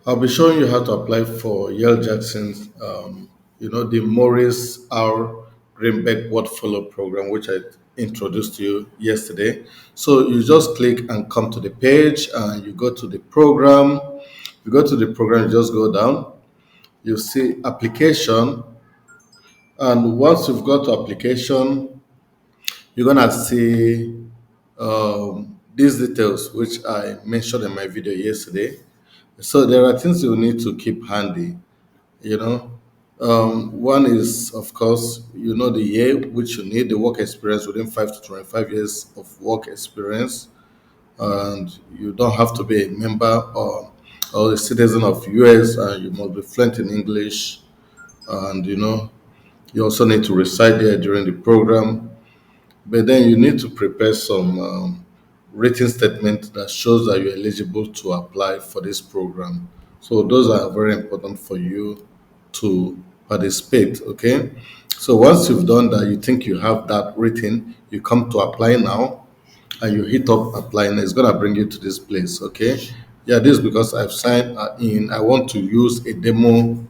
I'll be showing you how to apply for Yale Jackson's, the Maurice R. Greenberg Word Follow program, which I introduced to you yesterday. So you just click and come to the page, and you go to the program. You go to the program, you just go down. You see application, and once you've got to application, you're gonna see these details which I mentioned in my video yesterday. So there are things you need to keep handy. you know One is, of course, the year which you need, the work experience within 5 to 25 years of work experience. And you don't have to be a member or a citizen of US, and you must be fluent in English. And you also need to reside there during the program. But then you need to prepare some written statement that shows that you're eligible to apply for this program. So those are very important for you to participate. Okay. So once you've done that, you think you have that written, you come to apply now, and you hit up apply, and it's gonna bring you to this place. Okay. Yeah, this is because I've signed in. I want to use a demo.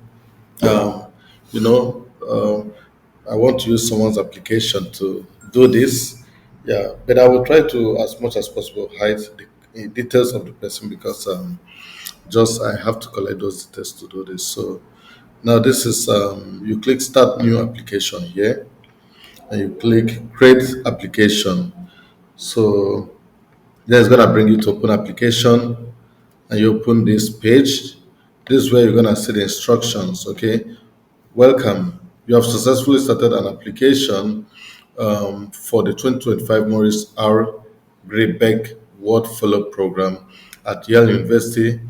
Um, you know, I want to use someone's application to do this. Yeah, but I will try to, as much as possible, hide the details of the person, because just I have to collect those details to do this. So now this is you click start new application here, and you click create application. So that's gonna bring you to open application, and you open this page. This is where you're gonna see the instructions. Okay, welcome. You have successfully started an application for the 2025 Maurice R. Greenberg Word Fellow Program at Yale University.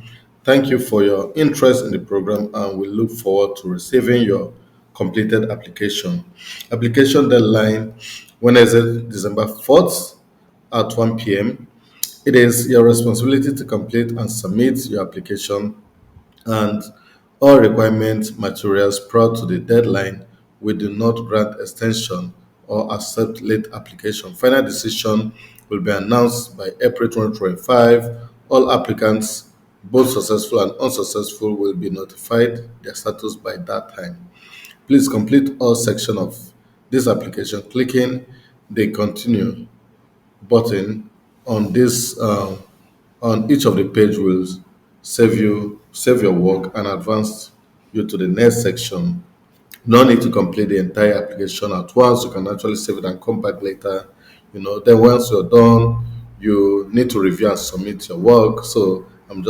Thank you for your interest in the program, and we look forward to receiving your completed application. Application deadline Wednesday, December 4th at 1 p.m. It is your responsibility to complete and submit your application and all requirement materials prior to the deadline. We do not grant extension or accept late application. Final decision will be announced by April 2025. All applicants, both successful and unsuccessful, will be notified their status by that time. Please complete all sections of this application clicking the continue button on this on each of the page will save your work and advance you to the next section. No need to complete the entire application at once. You can actually save it and come back later. Then once you're done, you need to review and submit your work. So I'm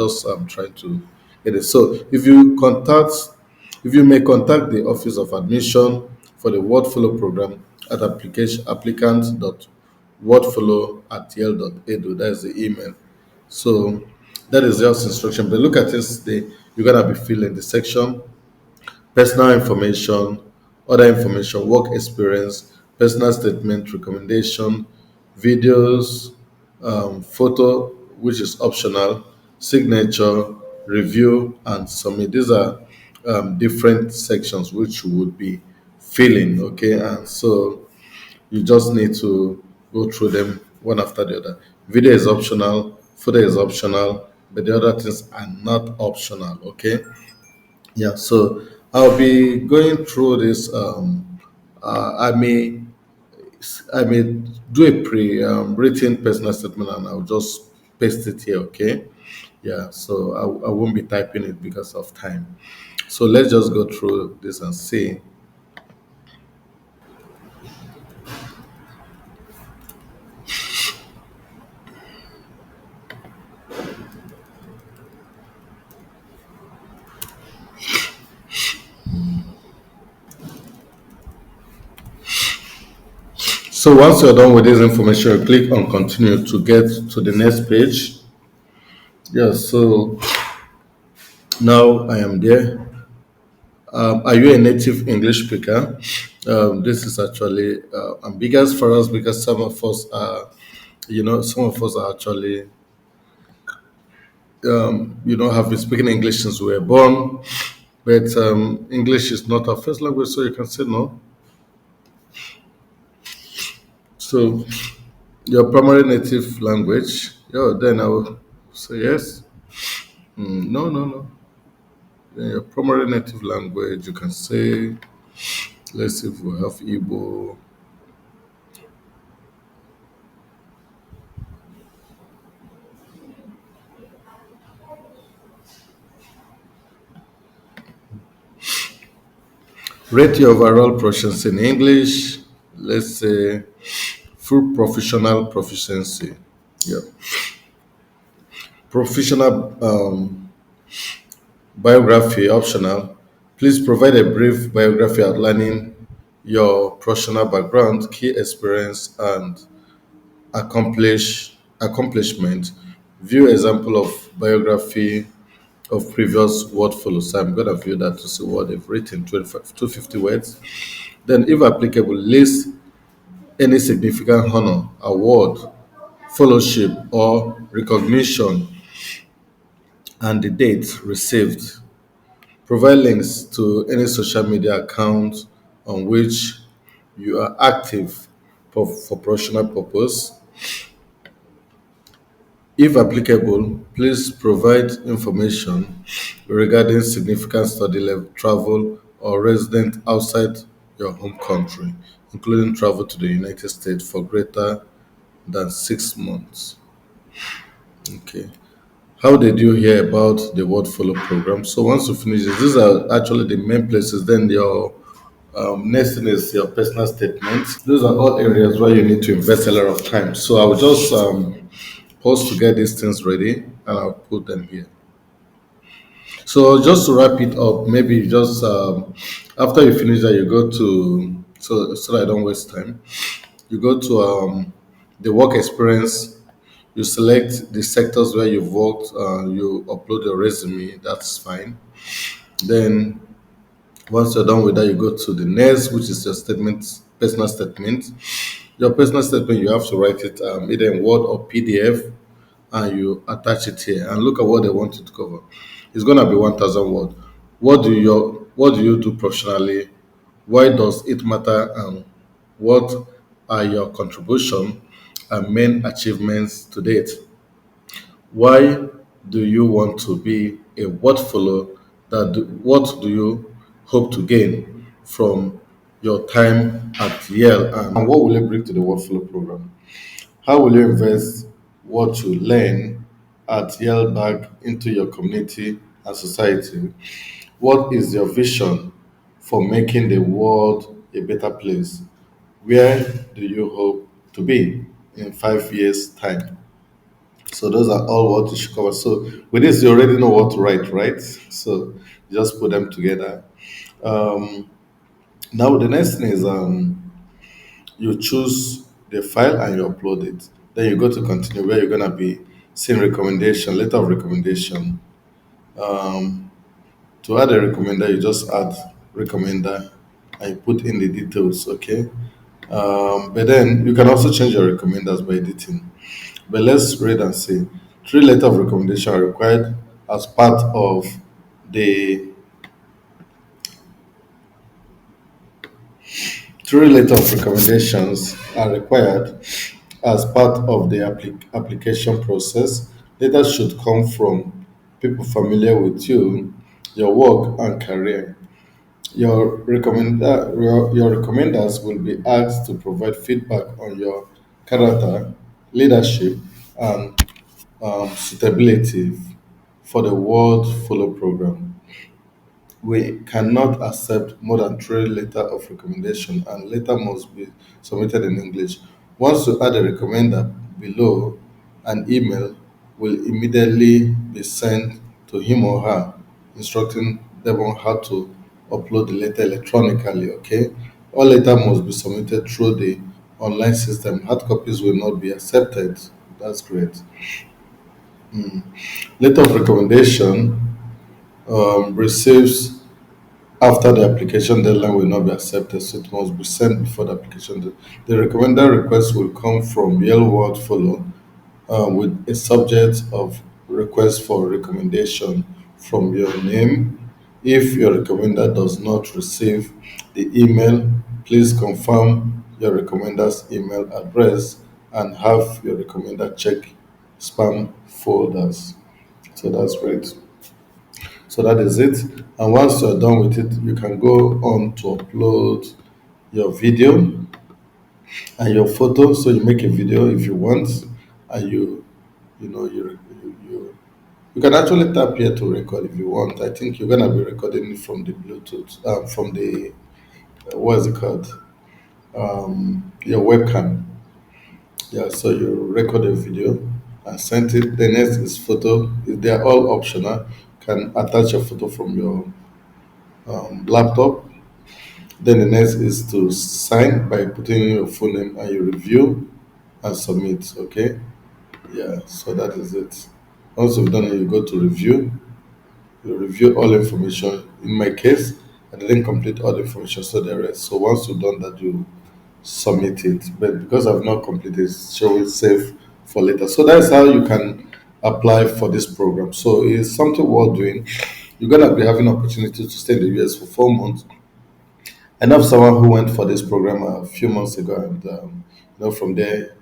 trying to get it. So if you may contact the Office of Admission for the Word Follow program at applicant.wordfollow@yale.edu. That's the email. So that is just instruction. But look at this. You're gonna be filling the section personal information, other information, work experience, personal statement, recommendation, videos, photo, which is optional, signature, review, and submit. These are different sections which you would be filling. Okay, and so you just need to go through them one after the other. Video is optional, photo is optional, but the other things are not optional. Okay. Yeah, so I'll be going through this. I may do a pre-written personal statement, and I'll just paste it here. Okay. Yeah, so I won't be typing it because of time. So let's just go through this and see. So once you're done with this information, you click on continue to get to the next page. Yeah, so now I am there. Are you a native English speaker? This is actually ambiguous for us because some of us are actually, have been speaking English since we were born, but English is not our first language, so you can say no. So your primary native language, then I will say yes. No, no, no. Then your primary native language, you can say, let's see if we have Igbo. Rate your overall proficiency in English. Let's say full professional proficiency. Yeah. Professional biography optional. Please provide a brief biography outlining your professional background, key experience, and accomplishment. View example of biography of previous word follows. So I'm gonna view that to see what they've written, 25, 250 words. Then, if applicable, list any significant honor, award, fellowship, or recognition and the date received. Provide links to any social media account on which you are active for professional purpose. If applicable, please provide information regarding significant study level travel or resident outside your home country, including travel to the United States for greater than 6 months. Okay. How did you hear about the Word Follow program? So once you finish this, these are actually the main places. Then your next thing is your personal statement. Those are all areas where you need to invest a lot of time. So I will just pause to get these things ready and I'll put them here. So just to wrap it up, maybe you just after you finish that, you go to so that I don't waste time. You go to the work experience. You select the sectors where you've worked. You upload your resume. That's fine. Then once you're done with that, you go to the next, which is your statement, personal statement. Your personal statement, you have to write it either in Word or PDF, and you attach it here. And look at what they want you to cover. It's gonna be 1,000 word. What do you do professionally? Why does it matter? And what are your contribution and main achievements to date? Why do you want to be a what follow? What do you hope to gain from your time at Yale, and what will it bring to the workflow program? How will you invest what you learn at Yale back into your community and society? What is your vision for making the world a better place? Where do you hope to be in 5 years' time? So those are all what you should cover. So with this, you already know what to write, right? So you just put them together. Um, Now the next thing is you choose the file and you upload it. Then you go to continue where you're gonna be seeing recommendation, letter of recommendation. Um, to add a recommender, you just add recommender and you put in the details, okay? But then you can also change your recommenders by editing. But let's read and see. Three letter of recommendation are required as part of the three letter of recommendations are required as part of the application process. Letters should come from people familiar with you, your work and career. Your recommenders will be asked to provide feedback on your character, leadership, and suitability for the World Follow program. We cannot accept more than three letter of recommendation, and letter must be submitted in English. Once you add a recommender below, an email will immediately be sent to him or her, instructing them on how to upload the letter electronically. Okay, all letter must be submitted through the online system. Hard copies will not be accepted. That's great. Letter of recommendation receives after the application deadline will not be accepted, so it must be sent before the application. The recommended request will come from Yale World Follow with a subject of request for recommendation from your name. If your recommender does not receive the email, please confirm your recommender's email address and have your recommender check spam folders. So that's great. So So that is it. And once you're done with it, you can go on to upload your video and your photo. So you make a video if you want, and you know, you can actually tap here to record if you want. I think you're gonna be recording it from the Bluetooth, from the what is it called? Your webcam. Yeah, so you record a video and send it. The next is photo. They are all optional. Can attach a photo from your laptop. Then the next is to sign by putting in your full name and you review and submit. Okay. Yeah. So that is it. Once you've done it, you go to review. You review all information. In my case, I didn't complete all the information, so the rest. So once you've done that, you submit it. But because I've not completed, it's showing save for later. So that's how you can apply for this program. So it's something worth doing. You're gonna be having opportunity to stay in the US for 4 months. I know of someone who went for this program a few months ago, and from there,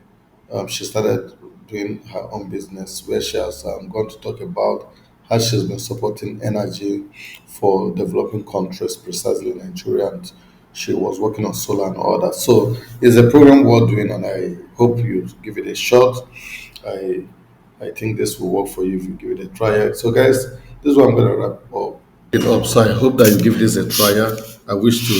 she started doing her own business where she has gone to talk about how she's been supporting energy for developing countries, precisely Nigeria, and she was working on solar and all that. So it's a program worth doing, and I hope you give it a shot. I I think this will work for you if you give it a try. So, guys, this is what I'm going to wrap up. So, I hope that you give this a try. I wish to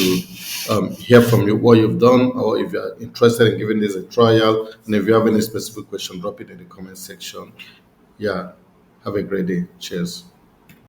hear from you what you've done, or if you're interested in giving this a trial. And if you have any specific question, drop it in the comment section. Yeah, have a great day. Cheers.